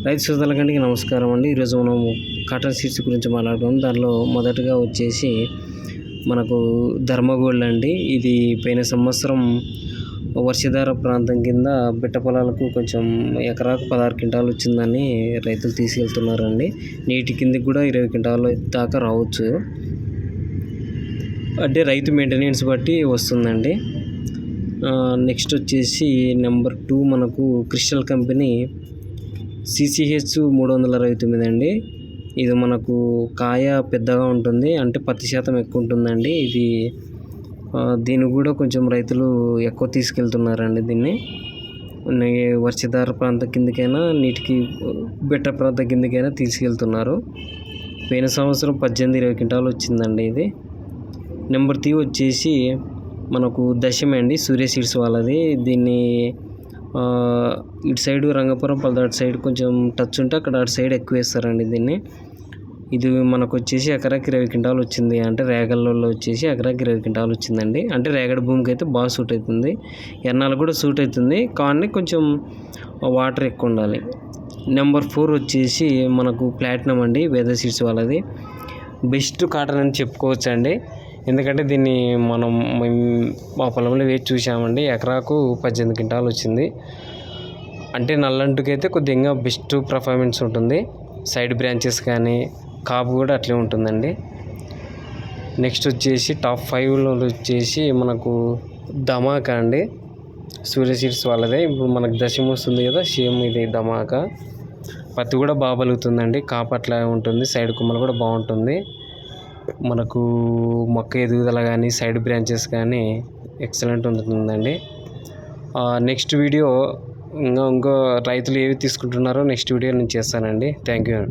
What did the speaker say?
రైతు సోదరులకండి నమస్కారం అండి. ఈరోజు మనం కాటన్ సీడ్స్ గురించి మాట్లాడుకుందాం. దానిలో మొదటగా వచ్చేసి మనకు ధర్మగోల్డ్ అండి. ఇది పోయిన సంవత్సరం వర్షధార ప్రాంతం కింద బిట్ట పొలాలకు కొంచెం ఎకరాకు 16 క్వింటాలు వచ్చిందని రైతులు తీసుకెళ్తున్నారండి. నీటి కిందకి కూడా 20 క్వింటాలు దాకా రావచ్చు. అంటే రైతు మెయింటెనెన్స్ బట్టి వస్తుందండి. నెక్స్ట్ వచ్చేసి నెంబర్ 2 మనకు క్రిస్టల్ కంపెనీ CCH 369 అండి. ఇది మనకు కాయ పెద్దగా ఉంటుంది, అంటే 10% ఎక్కువ ఉంటుందండి. దీన్ని కూడా కొంచెం రైతులు ఎక్కువ తీసుకెళ్తున్నారండి. దీన్ని వర్షధార ప్రాంతం కిందకైనా నీటికి బెట్ట ప్రాంతం కిందకైనా తీసుకెళ్తున్నారు. పోయిన సంవత్సరం 18-20 క్వింటాలు వచ్చిందండి. ఇది నెంబర్ 3 వచ్చేసి మనకు దశమి అండి, సూర్య సీడ్స్ వాళ్ళది. దీన్ని ఇటు సైడు రంగపురం పల్దాడు సైడ్ కొంచెం టచ్ ఉంటే అక్కడ అటు సైడ్ ఎక్కువ వేస్తారండి దీన్ని. ఇది మనకు వచ్చేసి ఎకరాకి 20 క్వింటాలు వచ్చింది. అంటే రేగల్లో వచ్చేసి ఎకరాకి 20 క్వింటాలు వచ్చిందండి. అంటే రేగడి భూమికి అయితే బాగా సూట్ అవుతుంది, ఎన్నాళ్ళు కూడా సూట్ అవుతుంది, కానీ కొంచెం వాటర్ ఎక్కువ ఉండాలి. నెంబర్ 4 వచ్చేసి మనకు ప్లాటినం అండి, వేద సీడ్స్ వాళ్ళది. బెస్ట్ కాటన్ అని చెప్పుకోవచ్చు అండి. ఎందుకంటే దీన్ని మనం మా పొలంలో వేసి చూసామండి. ఎకరాకు 18 క్వింటాలు వచ్చింది. అంటే నల్లంటుకైతే కొద్దిగా బెస్ట్ పర్ఫార్మెన్స్ ఉంటుంది. సైడ్ బ్రాంచెస్ కానీ కాపు కూడా అట్లే ఉంటుందండి. నెక్స్ట్ వచ్చేసి టాప్ 5లో వచ్చేసి మనకు ధమాకా అండి, సూర్య సీడ్స్ వాళ్ళదే. ఇప్పుడు మనకు దశమి వస్తుంది కదా, సేమ్ ఇది ధమాకా. పత్తి కూడా బాగా పలుకుతుందండి, కాపు అట్లా ఉంటుంది, సైడ్ కొమ్మలు కూడా బాగుంటుంది. మనకు మొక్క ఎదుగుదల కానీ సైడ్ బ్రాంచెస్ కానీ ఎక్సలెంట్ ఉంటుందండి. నెక్స్ట్ వీడియో ఇంకో రైతులు ఏవి తీసుకుంటున్నారో నెక్స్ట్ వీడియో నేను చేస్తానండి. Thank you.